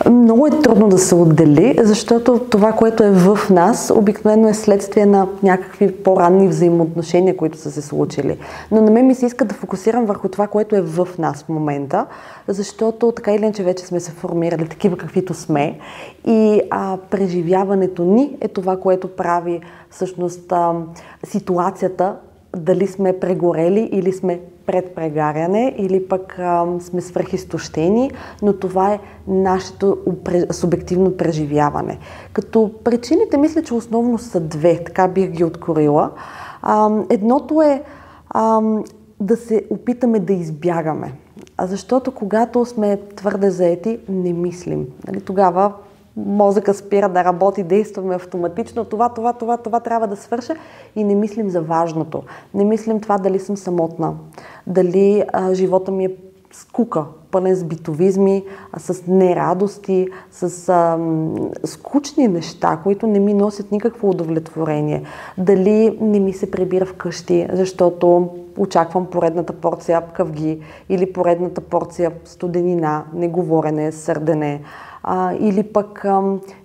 Много е трудно да се отдели, защото това, което е в нас, обикновено е следствие на някакви по-ранни взаимоотношения, които са се случили. Но на мен ми се иска да фокусирам върху това, което е в нас в момента, защото така или иначе вече сме се формирали такива каквито сме и преживяването ни е това, което прави всъщност ситуацията, дали сме прегорели или сме пред прегаряне, или пък сме свръхизтощени, но това е нашето субективно преживяване. Като причините, мисля, че основно са две, така бих ги откроила. Едното е да се опитаме да избягаме, защото когато сме твърде заети, не мислим. Нали? Тогава мозъка спира да работи, действаме автоматично, това трябва да свърша и не мислим за важното. Не мислим това дали съм самотна, дали живота ми е скука, пълен с битовизми, с нерадости, с скучни неща, които не ми носят никакво удовлетворение. Дали не ми се прибира вкъщи, защото очаквам поредната порция къвги или поредната порция студенина, неговорене, сърдене. Или пък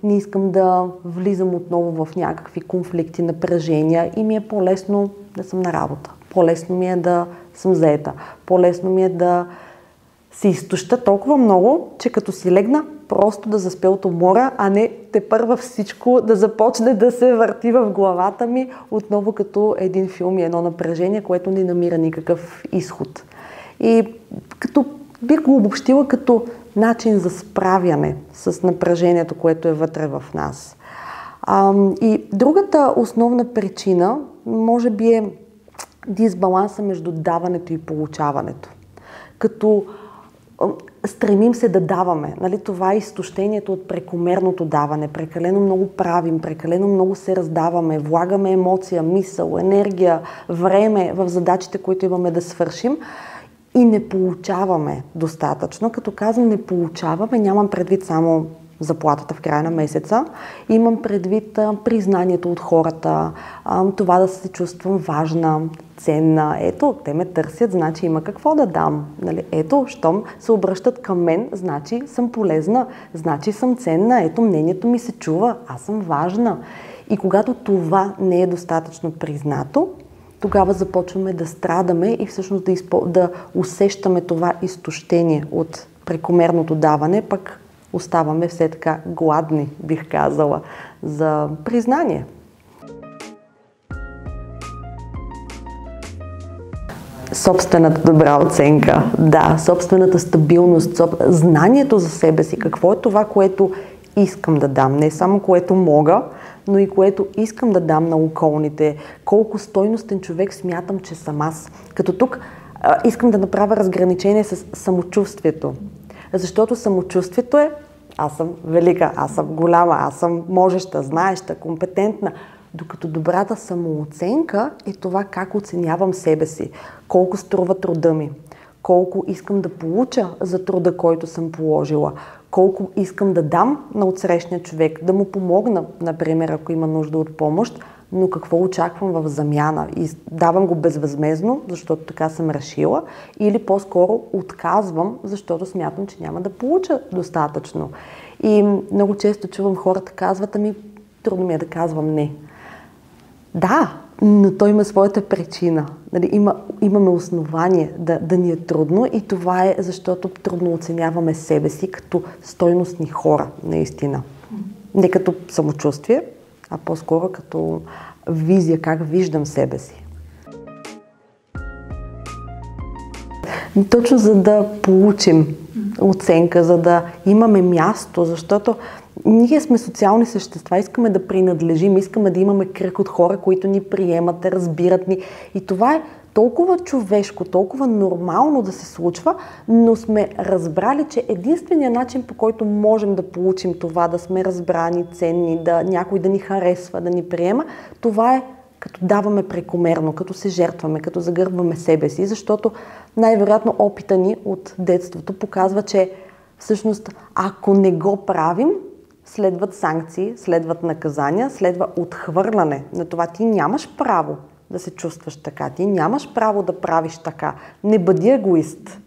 не искам да влизам отново в някакви конфликти, напрежения и ми е по-лесно да съм на работа. По-лесно ми е да съм заета. По-лесно ми е да се изтоща толкова много, че като си легна, просто да заспя от умора, а не тепърва всичко да започне да се върти в главата ми отново като един филм и едно напрежение, което не намира никакъв изход. И като бих го обобщила като начин за справяне с напрежението, което е вътре в нас. И другата основна причина може би е дисбаланса между даването и получаването. Като стремим се да даваме. Нали? Това е изтощението от прекомерното даване. Прекалено много правим, прекалено много се раздаваме, влагаме емоция, мисъл, енергия, време в задачите, които имаме да свършим. И не получаваме достатъчно. Като казвам не получаваме, нямам предвид само заплатата в края на месеца. Имам предвид признанието от хората, това да се чувствам важна, ценна. Ето, те ме търсят, значи има какво да дам. Нали? Ето, щом се обръщат към мен, значи съм полезна, значи съм ценна. Ето, мнението ми се чува, аз съм важна. И когато това не е достатъчно признато, тогава започваме да страдаме и всъщност да усещаме това изтощение от прекомерното даване, пък оставаме все така гладни, бих казала, за признание. Собствената добра оценка, да, собствената стабилност, знанието за себе си, какво е това, което искам да дам, не само което мога, но и което искам да дам на околните, колко стойностен човек смятам, че съм аз. Като тук искам да направя разграничение с самочувствието, защото самочувствието е аз съм велика, аз съм голяма, аз съм можеща, знаеща, компетентна, докато добрата самооценка е това как оценявам себе си, колко струва труда ми, колко искам да получа за труда, който съм положила, колко искам да дам на отсрещния човек, да му помогна, например, ако има нужда от помощ, но какво очаквам в замяна. И давам го безвъзмездно, защото така съм решила, или по-скоро отказвам, защото смятам, че няма да получа достатъчно. И много често чувам хората казват, трудно ми е да казвам не. Да, но той има своята причина. Нали, имаме основание да ни е трудно и това е защото трудно оценяваме себе си като стойностни хора, наистина. Не като самочувствие, а по-скоро като визия, как виждам себе си. Точно за да получим оценка, за да имаме място, защото ние сме социални същества, искаме да принадлежим, искаме да имаме кръг от хора, които ни приемат, да разбират ни. И това е толкова човешко, толкова нормално да се случва, но сме разбрали, че единственият начин, по който можем да получим това, да сме разбрани, ценни, някой да ни харесва, да ни приема, това е като даваме прекомерно, като се жертваме, като загърбваме себе си, защото най-вероятно опита ни от детството показва, че всъщност ако не го правим, следват санкции, следват наказания, следва отхвърляне на това. Ти нямаш право да се чувстваш така, ти нямаш право да правиш така. Не бъди егоист.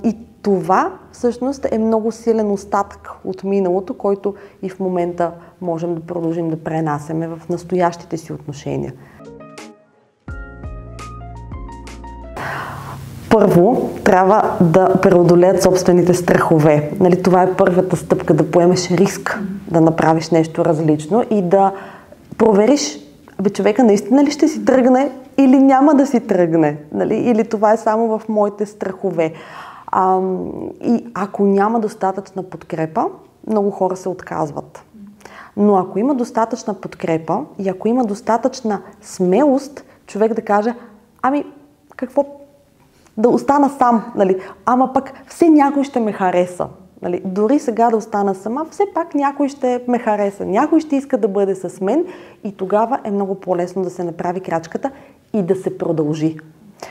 И това всъщност е много силен остатък от миналото, който и в момента можем да продължим да пренасяме в настоящите си отношения. Първо, трябва да преодолеят собствените страхове. Нали, това е първата стъпка, да поемеш риск, да направиш нещо различно и да провериш, човека наистина ли ще си тръгне или няма да си тръгне. Нали? Или това е само в моите страхове. И ако няма достатъчна подкрепа, много хора се отказват. Но ако има достатъчна подкрепа и ако има достатъчна смелост, човек да каже, какво да остана сам, нали? Ама пък все някой ще ме хареса. Нали? Дори сега да остана сама, все пак някой ще ме хареса, някой ще иска да бъде с мен и тогава е много по-лесно да се направи крачката и да се продължи.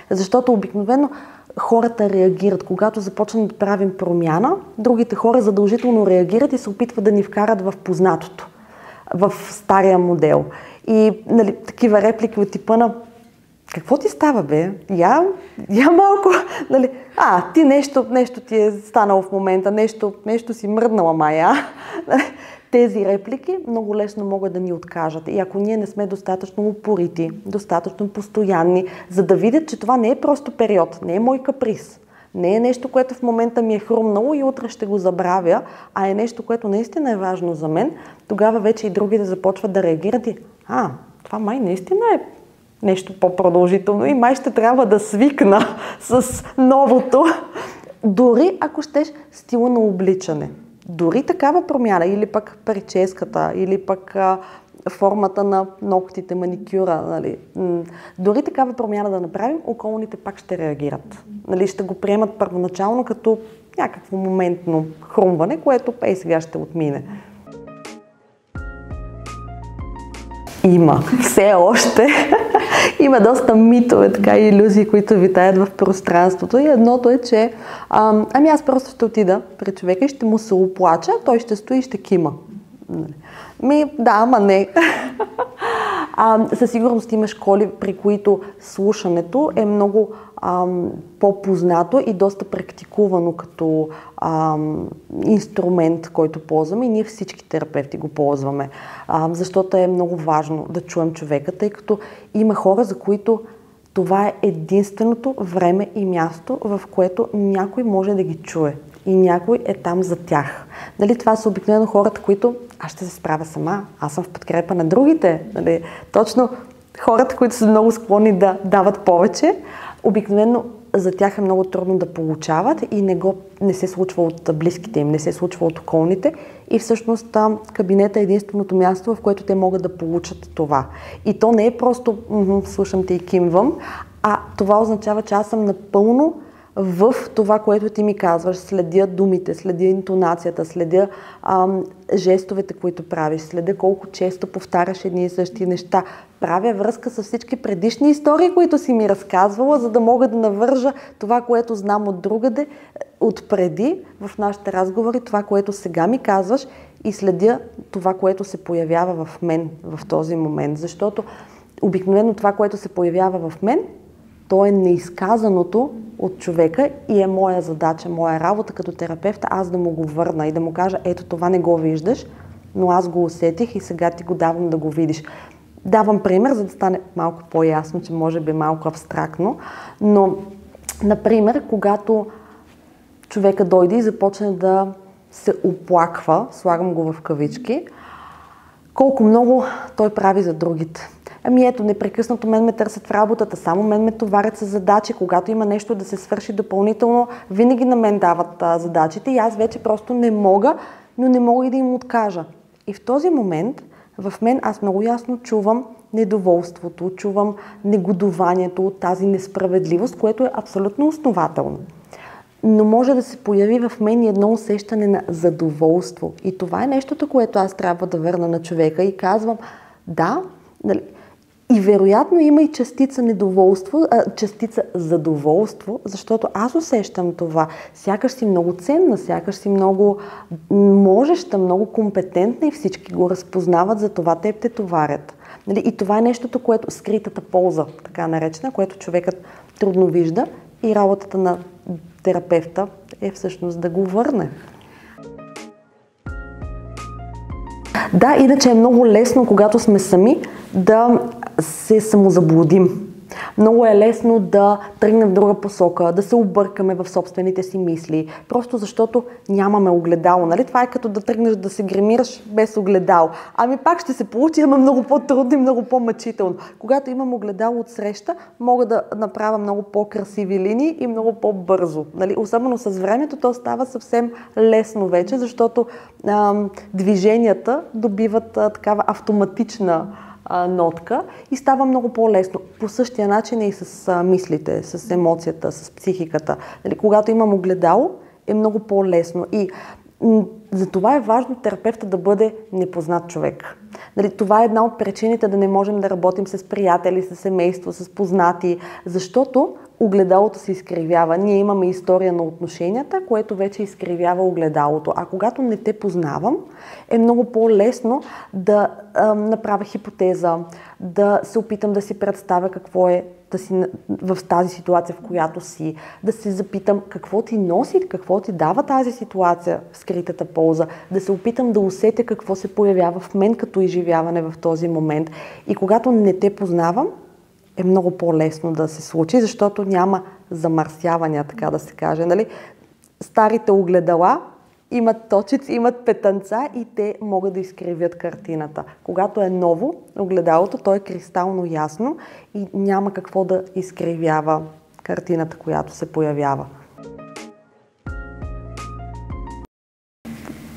Защото обикновено хората реагират. Когато започнем да правим промяна, другите хора задължително реагират и се опитват да ни вкарат в познатото, в стария модел. И нали, такива реплики от типа на какво ти става, бе? Я малко, нали, ти нещо ти е станало в момента, нещо си мръднала, Майя. Тези реплики много лесно могат да ни откажат. И ако ние не сме достатъчно упорити, достатъчно постоянни, за да видят, че това не е просто период, не е мой каприз, не е нещо, което в момента ми е хрумнало и утре ще го забравя, а е нещо, което наистина е важно за мен, тогава вече и другите започват да реагират и това май наистина е нещо по-продължително и май ще трябва да свикна с новото. Дори ако щеш стила на обличане. Дори такава промяна, или пък прическата, или пък формата на ногтите, маникюра, нали. Дори такава промяна да направим, околните пак ще реагират. Нали, ще го приемат първоначално като някакво моментно хрумване, което сега ще отмине. Има. Все още. Има доста митове, така и илюзии, които витаят в пространството. И едното е, че аз просто ще отида при човека и ще му се оплача, той ще стои и ще кима. Ама не. Със сигурност има школи, при които слушането е много по-познато и доста практикувано като инструмент, който ползваме и ние всички терапевти го ползваме. Защото е много важно да чуем човека, тъй като има хора, за които това е единственото време и място, в което някой може да ги чуе и някой е там за тях. Нали, това са обикновено хората, които аз ще се справя сама, аз съм в подкрепа на другите. Нали, точно хората, които са много склонни да дават повече, обикновено за тях е много трудно да получават и не се случва от близките им, не се случва от околните и всъщност кабинета е единственото място, в което те могат да получат това. И то не е просто слушам те и кимвам, а това означава, че аз съм напълно в това, което ти ми казваш, следя думите, следя интонацията, следя жестовете, които правиш, следя колко често повтаряш едни и същи неща. Правя връзка с всички предишни истории, които си ми разказвала, за да мога да навържа това, което знам от другаде, отпреди в нашите разговори, това, което сега ми казваш и следя това, което се появява в мен в този момент. Защото обикновено това, което се появява в мен, то е неизказаното от човека и е моя задача, моя работа като терапевт, аз да му го върна и да му кажа, ето това не го виждаш, но аз го усетих и сега ти го давам да го видиш. Давам пример, за да стане малко по-ясно, че може би малко абстрактно, но, например, когато човека дойде и започне да се оплаква, слагам го в кавички, колко много той прави за другите. Ето, непрекъснато мен ме търсят в работата, само мен ме товарят с задачи, когато има нещо да се свърши допълнително, винаги на мен дават задачите и аз вече просто не мога, но не мога и да им откажа. И в този момент в мен аз много ясно чувам недоволството, чувам негодованието от тази несправедливост, което е абсолютно основателно. Но може да се появи в мен едно усещане на задоволство. И това е нещото, което аз трябва да върна на човека и казвам, да, нали, и вероятно има и частица недоволство, частица задоволство, защото аз усещам това. Сякаш си много ценна, сякаш си много можеща, много компетентна и всички го разпознават, за това теб те товарят. Нали? И това е нещото, което скритата полза, така наречена, което човекът трудно вижда и работата на терапевта е всъщност да го върне. Да, иначе е много лесно, когато сме сами, да се самозаблудим. Много е лесно да тръгнем в друга посока, да се объркаме в собствените си мисли, просто защото нямаме огледало. Нали? Това е като да тръгнеш да се гримираш без огледало. Ами пак ще се получи, ама много по-трудно и много по-мъчително. Когато имам огледало от среща, мога да направя много по-красиви линии и много по-бързо. Нали? Особено с времето то става съвсем лесно вече, защото движенията добиват такава автоматична нотка и става много по-лесно. По същия начин е и с мислите, с емоцията, с психиката. Нали, когато имам огледало, е много по-лесно. И затова е важно терапевта да бъде непознат човек. Нали, това е една от причините да не можем да работим с приятели, с семейство, с познати, защото огледалото се изкривява. Ние имаме история на отношенията, което вече изкривява огледалото. А когато не те познавам, е много по-лесно да направя хипотеза, да се опитам да си представя какво е да си в тази ситуация, в която си, да се запитам какво ти носи, какво ти дава тази ситуация, скритата полза, да се опитам да усетя какво се появява в мен като изживяване в този момент. И когато не те познавам, е много по-лесно да се случи, защото няма замърсявания, така да се каже. Нали? Старите огледала имат точици, имат петънца и те могат да изкривят картината. Когато е ново огледалото, то е кристално ясно и няма какво да изкривява картината, която се появява.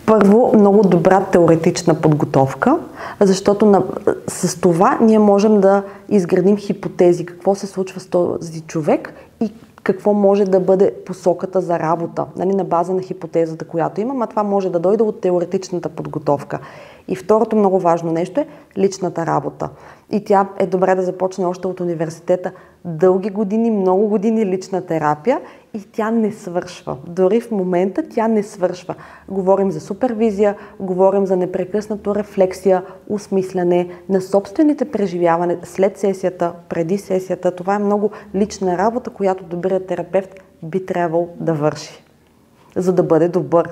Първо, много добра теоретична подготовка, защото с това ние можем да изградим хипотези, какво се случва с този човек и какво може да бъде посоката за работа, нали, на база на хипотезата, която имам, а това може да дойде от теоретичната подготовка. И второто много важно нещо е личната работа. И тя е добре да започне още от университета. Дълги години, много години лична терапия и тя не свършва. Дори в момента тя не свършва. Говорим за супервизия, говорим за непрекъснато рефлексия, осмисляне на собствените преживявания след сесията, преди сесията. Това е много лична работа, която добрият терапевт би трябвал да върши, за да бъде добър.